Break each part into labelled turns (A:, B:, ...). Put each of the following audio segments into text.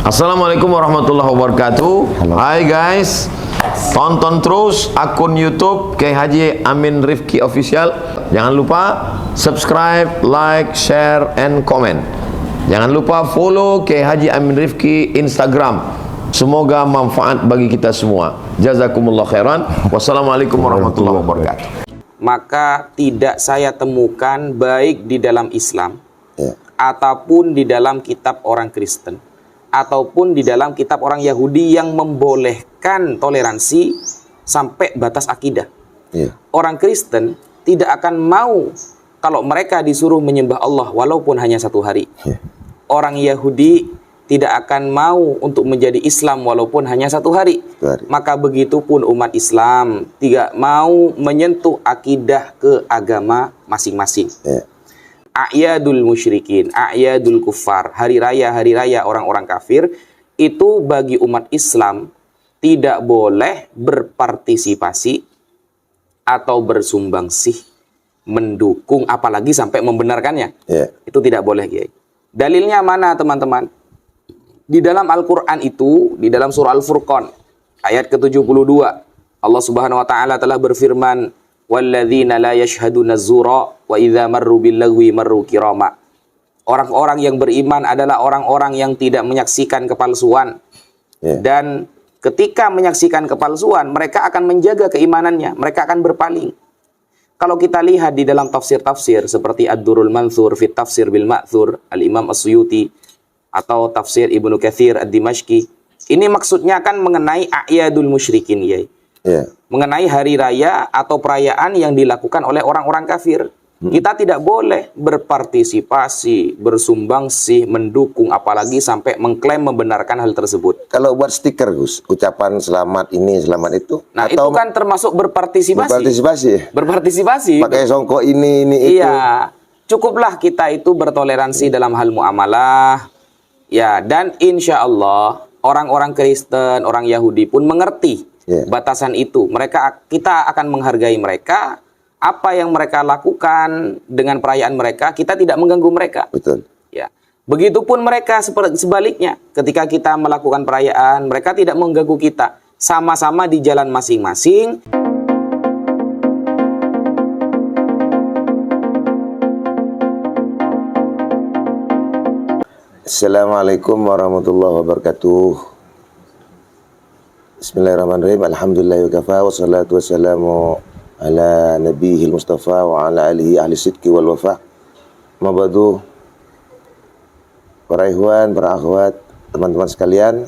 A: Assalamualaikum warahmatullahi wabarakatuh. Hai guys, tonton terus akun YouTube Kiai Haji Amin Rifki Official. Jangan lupa subscribe, like, share, and comment. Jangan lupa follow Kiai Haji Amin Rifki Instagram. Semoga manfaat bagi kita semua. Jazakumullah khairan. Wassalamualaikum warahmatullahi wabarakatuh.
B: Maka tidak saya temukan baik di dalam Islam ataupun di dalam kitab orang Kristen ataupun di dalam kitab orang Yahudi yang membolehkan toleransi sampai batas akidah. Orang Kristen tidak akan mau kalau mereka disuruh menyembah Allah walaupun hanya 1 hari. Orang Yahudi tidak akan mau untuk menjadi Islam walaupun hanya 1 hari. Maka begitupun umat Islam tidak mau menyentuh akidah ke agama masing-masing. A'yadul musyrikin, a'yadul kuffar, hari raya orang-orang kafir, itu bagi umat Islam tidak boleh berpartisipasi atau bersumbangsih, mendukung, apalagi sampai membenarkannya. Itu tidak boleh, Kiai. Dalilnya mana, teman-teman? Di dalam Al-Quran itu, di dalam surah Al-Furqan, ayat ke-72, Allah Subhanahu wa Ta'ala telah berfirman, walladzina la yashhaduna az-zura wa idza marru bil lagwi marru kirama. Orang-orang yang beriman adalah orang-orang yang tidak menyaksikan kepalsuan. Dan ketika menyaksikan kepalsuan, mereka akan menjaga keimanannya, mereka akan berpaling. Kalau kita lihat di dalam tafsir-tafsir seperti Ad-Durrul Mansur fi Tafsir bil Ma'thur Al-Imam As-Suyuti atau tafsir Ibnu Katsir Ad-Dimashqi, ini maksudnya kan mengenai a'yadul musyrikin, ya. Mengenai hari raya atau perayaan yang dilakukan oleh orang-orang kafir. Kita tidak boleh berpartisipasi, bersumbangsi, mendukung, apalagi sampai mengklaim membenarkan hal tersebut.
C: Kalau buat stiker, Gus, ucapan selamat ini, selamat itu.
B: Nah, itu kan termasuk berpartisipasi. Berpartisipasi.
C: Pakai songkok ini itu.
B: Iya. Cukuplah kita itu bertoleransi dalam hal muamalah. Ya, dan insya Allah orang-orang Kristen, orang Yahudi pun mengerti batasan itu. Kita akan menghargai mereka. Apa yang mereka lakukan dengan perayaan mereka, kita tidak mengganggu mereka.
C: Betul.
B: Ya. Begitupun mereka sebaliknya. Ketika kita melakukan perayaan, mereka tidak mengganggu kita. Sama-sama di jalan masing-masing.
C: Assalamualaikum warahmatullahi wabarakatuh. Bismillahirrahmanirrahim. Alhamdulillah wa kafa wa salatu wassalamu ala nabiyil mustafa wa ala alihi ahli sidqi wal wafa. Mabadu, para ikhwan, para akhwat, teman-teman sekalian,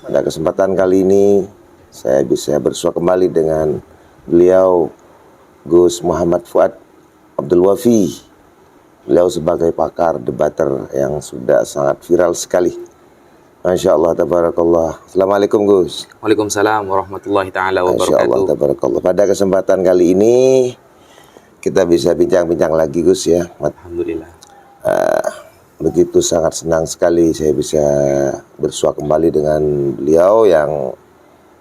C: pada kesempatan kali ini saya bisa bersua kembali dengan beliau Gus Muhammad Fuad Abdul Wafi. Beliau sebagai pakar debater yang sudah sangat viral sekali. Masya Allah, tabarakallah. Assalamualaikum, Gus.
B: Waalaikumsalam warahmatullahi ta'ala wabarakatuh.
C: Masya Allah, tabarakallah. Pada kesempatan kali ini kita bisa bincang-bincang lagi, Gus, ya.
B: Alhamdulillah.
C: Begitu sangat senang sekali saya bisa bersua kembali dengan beliau yang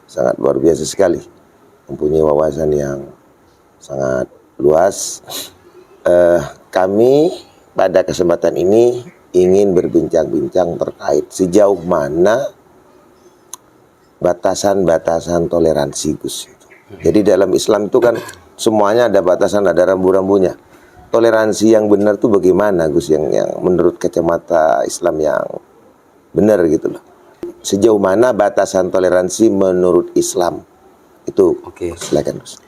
C: sangat luar biasa sekali. Mempunyai wawasan yang sangat luas. Kami pada kesempatan ini ingin berbincang-bincang terkait sejauh mana batasan-batasan toleransi, Gus. Jadi dalam Islam itu kan semuanya ada batasan, ada rambu-rambunya. Toleransi yang benar itu bagaimana, Gus? Yang menurut kacamata Islam yang benar gitu loh. Sejauh mana batasan toleransi menurut Islam itu? Silakan, Gus.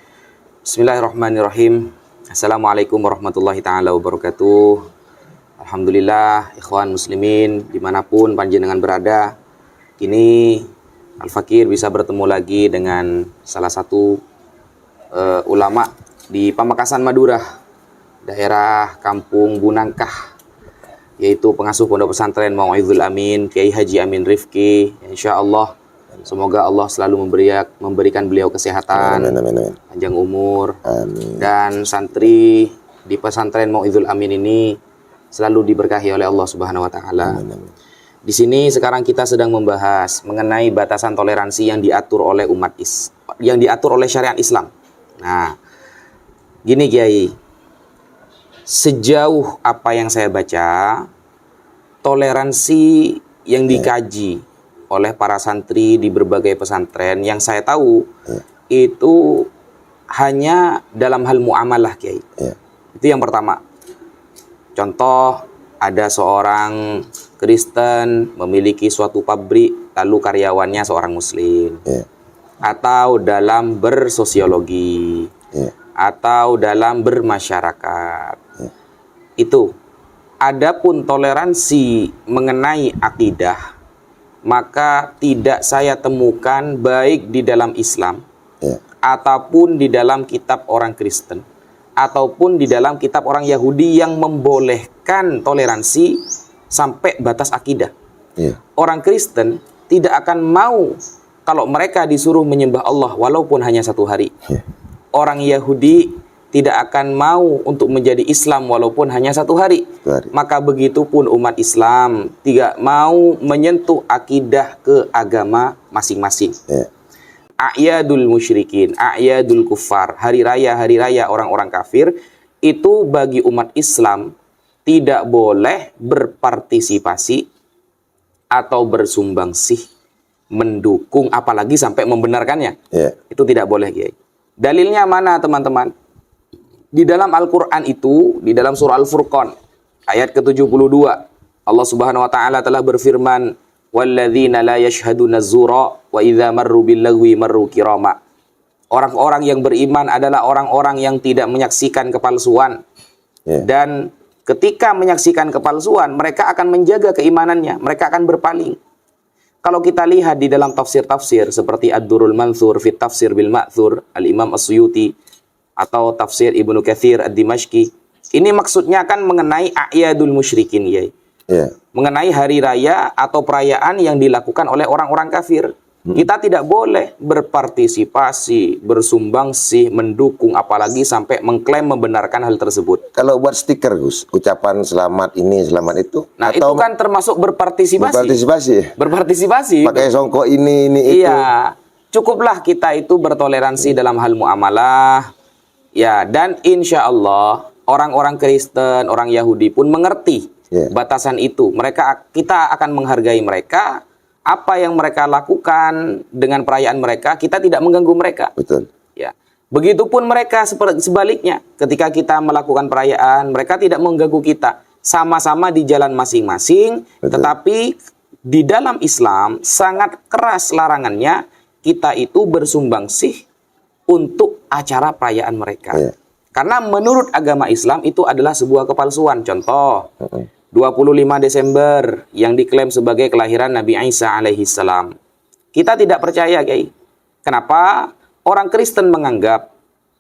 B: Bismillahirrahmanirrahim. Assalamualaikum warahmatullahi ta'ala wabarakatuh. Alhamdulillah, ikhwan muslimin dimanapun panjenengan berada, kini Al-Fakir bisa bertemu lagi dengan salah satu ulama di Pamekasan, Madura, daerah Kampung Bunangkah, yaitu pengasuh pondok pesantren Mau'izul Amin, Kiai Haji Amin Rifki. Insya Allah, semoga Allah selalu memberikan beliau kesehatan, panjang umur, dan santri di pesantren Mau'izul Amin ini selalu diberkahi oleh Allah Subhanahu wa Ta'ala. Di sini sekarang kita sedang membahas mengenai batasan toleransi yang diatur oleh yang diatur oleh syariat Islam. Nah, gini Kiai, sejauh apa yang saya baca, toleransi yang dikaji oleh para santri di berbagai pesantren yang saya tahu itu hanya dalam hal muamalah, Kiai. Itu yang pertama. Contoh, ada seorang Kristen memiliki suatu pabrik, lalu karyawannya seorang Muslim. Atau dalam bersosiologi, atau dalam bermasyarakat. Itu. Adapun toleransi mengenai akidah, maka tidak saya temukan baik di dalam Islam, ataupun di dalam kitab orang Kristen, ataupun di dalam kitab orang Yahudi yang membolehkan toleransi sampai batas akidah. Orang Kristen tidak akan mau kalau mereka disuruh menyembah Allah walaupun hanya 1 hari. Orang Yahudi tidak akan mau untuk menjadi Islam walaupun hanya 1 hari. Maka begitupun umat Islam tidak mau menyentuh akidah ke agama masing-masing. A'yadul musyrikin, a'yadul kufar, hari raya orang-orang kafir, itu bagi umat Islam tidak boleh berpartisipasi atau bersumbangsih, mendukung, apalagi sampai membenarkannya. Itu tidak boleh, Kiai. Dalilnya mana, teman-teman? Di dalam Al-Quran itu, di dalam surah Al-Furqan, ayat ke-72, Allah Subhanahu wa Ta'ala telah berfirman, "Walladzina la yashhaduna az-zura wa idza marru bil-lagwi marru kirama." Orang-orang yang beriman adalah orang-orang yang tidak menyaksikan kepalsuan. Dan ketika menyaksikan kepalsuan, mereka akan menjaga keimanannya, mereka akan berpaling. Kalau kita lihat di dalam tafsir-tafsir seperti Ad-Durrul Mansur fit Tafsir bil Ma'thur, Al-Imam As-Suyuti, atau tafsir Ibnu Katsir Ad-Dimashqi, ini maksudnya kan mengenai a'yadul musyrikin, ya. Mengenai hari raya atau perayaan yang dilakukan oleh orang-orang kafir. Kita tidak boleh berpartisipasi, bersumbangsi, mendukung, apalagi sampai mengklaim membenarkan hal tersebut.
C: Kalau buat stiker, Gus, ucapan selamat ini, selamat itu.
B: Nah,
C: atau
B: itu kan termasuk berpartisipasi.
C: Berpartisipasi. Pakai songkok ini itu.
B: Iya. Cukuplah kita itu bertoleransi dalam hal muamalah. Ya, dan insya Allah orang-orang Kristen, orang Yahudi pun mengerti batasan itu. Kita akan menghargai mereka. Apa yang mereka lakukan dengan perayaan mereka, kita tidak mengganggu mereka.
C: Betul.
B: Ya, begitupun mereka sebaliknya. Ketika kita melakukan perayaan, mereka tidak mengganggu kita. Sama-sama di jalan masing-masing. Tetapi di dalam Islam sangat keras larangannya kita itu bersumbangsi untuk acara perayaan mereka. Karena menurut agama Islam itu adalah sebuah kepalsuan. Contoh, 25 Desember yang diklaim sebagai kelahiran Nabi Isa alaihi salam. Kita tidak percaya, Kiai. Kenapa? Orang Kristen menganggap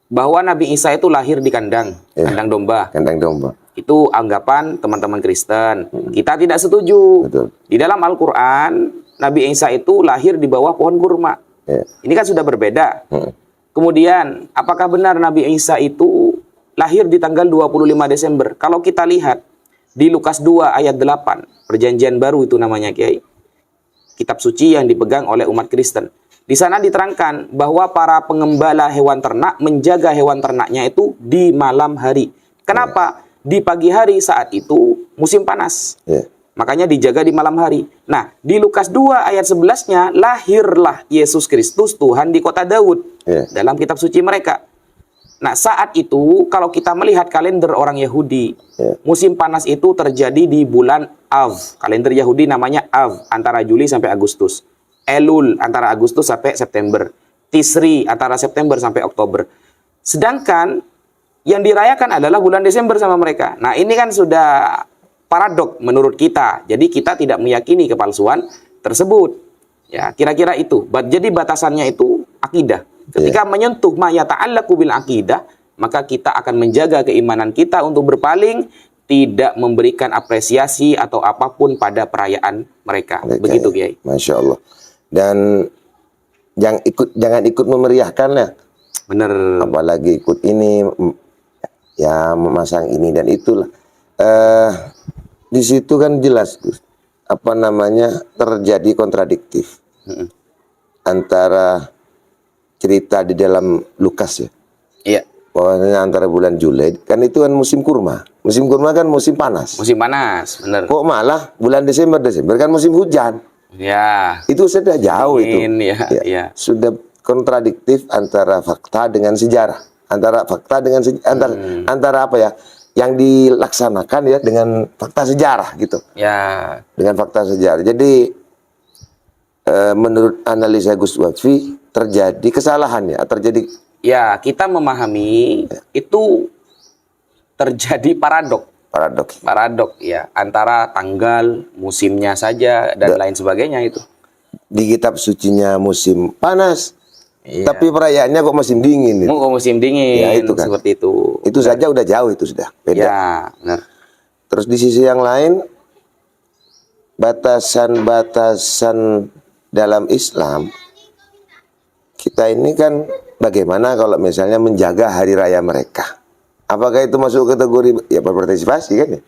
B: bahwa Nabi Isa itu lahir di kandang domba.
C: Kandang domba.
B: Itu anggapan teman-teman Kristen. Kita tidak setuju.
C: Betul.
B: Di dalam Al-Quran, Nabi Isa itu lahir di bawah pohon kurma. Ini kan sudah berbeda. Kemudian, apakah benar Nabi Isa itu lahir di tanggal 25 Desember? Kalau kita lihat di Lukas 2 ayat 8, Perjanjian Baru itu namanya, Kiai. Kitab suci yang dipegang oleh umat Kristen. Di sana diterangkan bahwa para pengembala hewan ternak menjaga hewan ternaknya itu di malam hari. Kenapa? Di pagi hari saat itu musim panas. Makanya dijaga di malam hari. Nah, di Lukas 2 ayat 11-nya, lahirlah Yesus Kristus Tuhan di kota Daud. Dalam kitab suci mereka. Nah, saat itu, kalau kita melihat kalender orang Yahudi, musim panas itu terjadi di bulan Av. Kalender Yahudi namanya Av, antara Juli sampai Agustus. Elul, antara Agustus sampai September. Tisri, antara September sampai Oktober. Sedangkan, yang dirayakan adalah bulan Desember sama mereka. Nah, ini kan sudah paradok menurut kita. Jadi kita tidak meyakini kepalsuan tersebut. Ya, kira-kira itu. Jadi batasannya itu akidah. Ketika menyentuh ma yata'allaqu bil akidah, maka kita akan menjaga keimanan kita untuk berpaling, tidak memberikan apresiasi atau apapun pada perayaan mereka. Begitu, Kiai.
C: Masya Allah. Dan jangan ikut memeriahkan lah.
B: Bener.
C: Apalagi ikut ini, ya memasang ini dan itulah. Di situ kan jelas, Gus, apa namanya, terjadi kontradiktif antara cerita di dalam Lukas ya.
B: Iya.
C: Pokoknya antara bulan Juli kan itu kan musim kurma. Musim kurma kan musim panas.
B: Musim panas, bener.
C: Kok malah bulan Desember kan musim hujan.
B: Ya.
C: Itu sudah jauh itu.
B: Ya.
C: Sudah kontradiktif antara fakta dengan sejarah. Antara fakta dengan antara apa ya? Yang dilaksanakan ya dengan fakta sejarah gitu.
B: Ya.
C: Dengan fakta sejarah. Jadi menurut analisa Gus Watfi terjadi kesalahan ya, terjadi.
B: Ya, kita memahami itu terjadi paradok ya, antara tanggal, musimnya saja dan lain sebagainya itu.
C: Di kitab sucinya musim panas,
B: Iya.
C: tapi perayaannya kok musim dingin.
B: Kok musim dingin,
C: Ya, itu kan.
B: seperti itu.
C: Itu saja udah jauh, itu sudah beda.
B: Ya, benar.
C: Terus di sisi yang lain, batasan-batasan dalam Islam, kita ini kan bagaimana kalau misalnya menjaga hari raya mereka? Apakah itu masuk kategori ya berpartisipasi kan ya?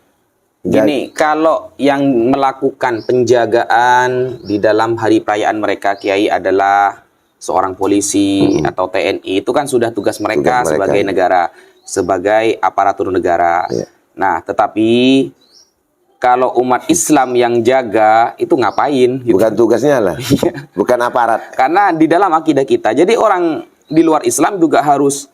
B: Gini, kalau yang melakukan penjagaan di dalam hari perayaan mereka, Kiai, adalah seorang polisi atau TNI, itu kan sudah tugas mereka, sebagai negara, sebagai aparatur negara.
C: Ya.
B: Nah, tetapi kalau umat Islam yang jaga, itu ngapain? Gitu.
C: Bukan tugasnya lah, bukan aparat.
B: Karena di dalam akidah kita, jadi orang di luar Islam juga harus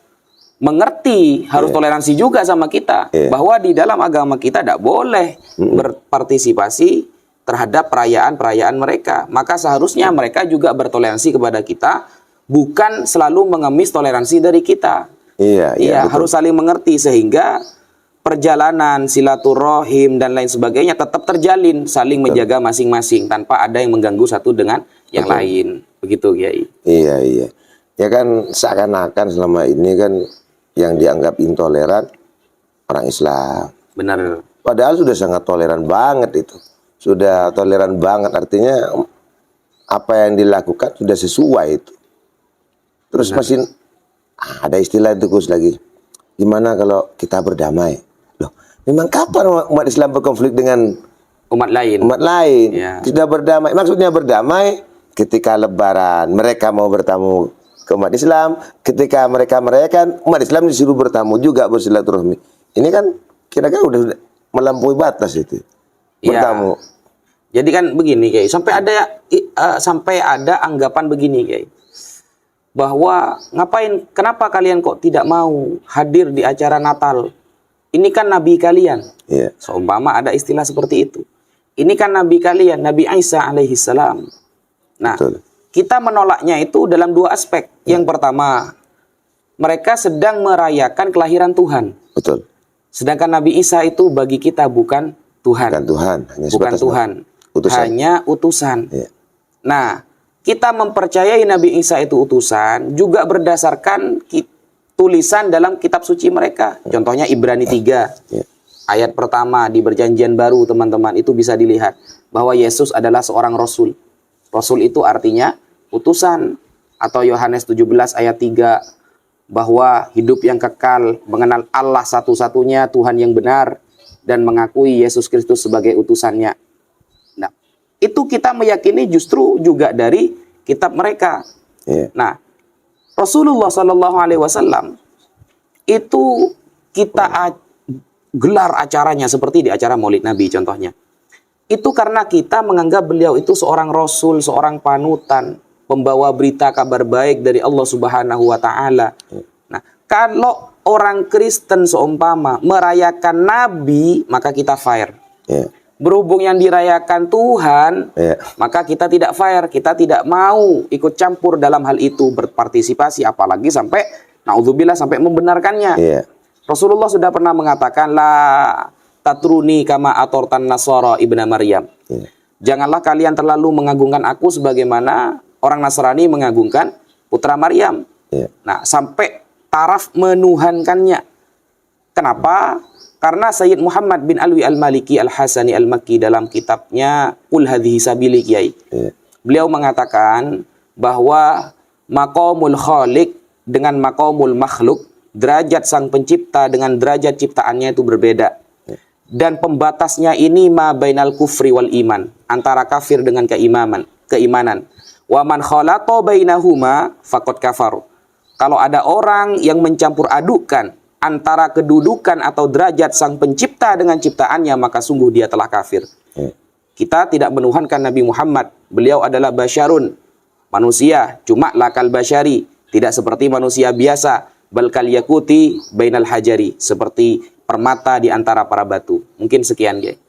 B: mengerti, harus toleransi juga sama kita, bahwa di dalam agama kita tidak boleh berpartisipasi terhadap perayaan-perayaan mereka. Maka seharusnya mereka juga bertoleransi kepada kita, bukan selalu mengemis toleransi dari kita. Iya, harus saling mengerti sehingga perjalanan silaturahim dan lain sebagainya tetap terjalin, saling menjaga masing-masing tanpa ada yang mengganggu satu dengan yang lain. Begitu, Kiai.
C: Iya. Ya kan seakan-akan selama ini kan yang dianggap intoleran orang Islam.
B: Benar.
C: Padahal sudah sangat toleran banget itu. Sudah toleran banget, artinya apa yang dilakukan sudah sesuai itu. Terus masih ada istilah itu Gus lagi. Gimana kalau kita berdamai? Loh, memang kapan umat Islam berkonflik dengan
B: Umat lain.
C: umat lain?
B: Ya.
C: Sudah berdamai. Maksudnya berdamai ketika Lebaran mereka mau bertamu ke umat Islam, ketika mereka merayakan umat Islam disuruh bertamu juga bersilaturahmi. Ini kan kira-kira udah melampaui batas itu. Bertamu.
B: Jadi kan begini, Kiai, sampai ada anggapan begini, Kiai, bahwa kenapa kalian kok tidak mau hadir di acara Natal? Ini kan nabi kalian.
C: Iya.
B: Seumpama ada istilah seperti itu. Ini kan nabi kalian, Nabi Isa alaihi salam. Nah,
C: Betul.
B: kita menolaknya itu dalam dua aspek. Yang pertama, mereka sedang merayakan kelahiran Tuhan.
C: Betul.
B: Sedangkan Nabi Isa itu bagi kita bukan Tuhan.
C: Bukan Tuhan, hanya
B: Bukan
C: sebatas
B: Tuhan.
C: utusan.
B: Hanya utusan.
C: Iya.
B: Nah, kita mempercayai Nabi Isa itu utusan juga berdasarkan tulisan dalam kitab suci mereka. Contohnya Ibrani 3.
C: Iya.
B: Ayat pertama di Perjanjian Baru, teman-teman, itu bisa dilihat bahwa Yesus adalah seorang rasul. Rasul itu artinya utusan. Atau Yohanes 17 ayat 3, bahwa hidup yang kekal, mengenal Allah satu-satunya Tuhan yang benar, dan mengakui Yesus Kristus sebagai utusannya. Nah, itu kita meyakini justru juga dari kitab mereka.
C: Iya.
B: Nah, Rasulullah SAW itu kita gelar acaranya seperti di acara Maulid Nabi contohnya. Itu karena kita menganggap beliau itu seorang rasul, seorang panutan, pembawa berita kabar baik dari Allah Subhanahu wa taala. Nah, kalau orang Kristen seumpama merayakan nabi, maka kita fair.
C: Iya.
B: Berhubung yang dirayakan Tuhan, maka kita tidak fair, kita tidak mau ikut campur dalam hal itu, berpartisipasi, apalagi sampai naudzubillah sampai membenarkannya.
C: Iya.
B: Rasulullah sudah pernah mengatakan, la tatruni kama atortan nasara ibna Maryam.
C: Iya.
B: Janganlah kalian terlalu mengagungkan aku sebagaimana orang Nasrani mengagungkan putra Maryam.
C: Iya.
B: Nah, sampai taraf menuhankannya. Kenapa? Karena Sayyid Muhammad bin Alwi al-Maliki al-Hasani al-Makki dalam kitabnya Qul hadhihi sabili, Kiai.
C: Iya.
B: Beliau mengatakan bahwa maqamul khaliq dengan maqamul makhluk, derajat sang pencipta dengan derajat ciptaannya itu berbeda. Dan pembatasnya ini ma bainal kufri wal iman, antara kafir dengan keimanan. Wa man khalata bainahuma faqad kafar. Kalau ada orang yang mencampur adukan antara kedudukan atau derajat sang pencipta dengan ciptaannya, maka sungguh dia telah kafir. Kita tidak menuhankan Nabi Muhammad Beliau adalah basyarun, manusia, cuma lakal basyari, tidak seperti manusia biasa, bal kal yakuti bainal hajari, seperti permata di antara para batu. Mungkin sekian, guys.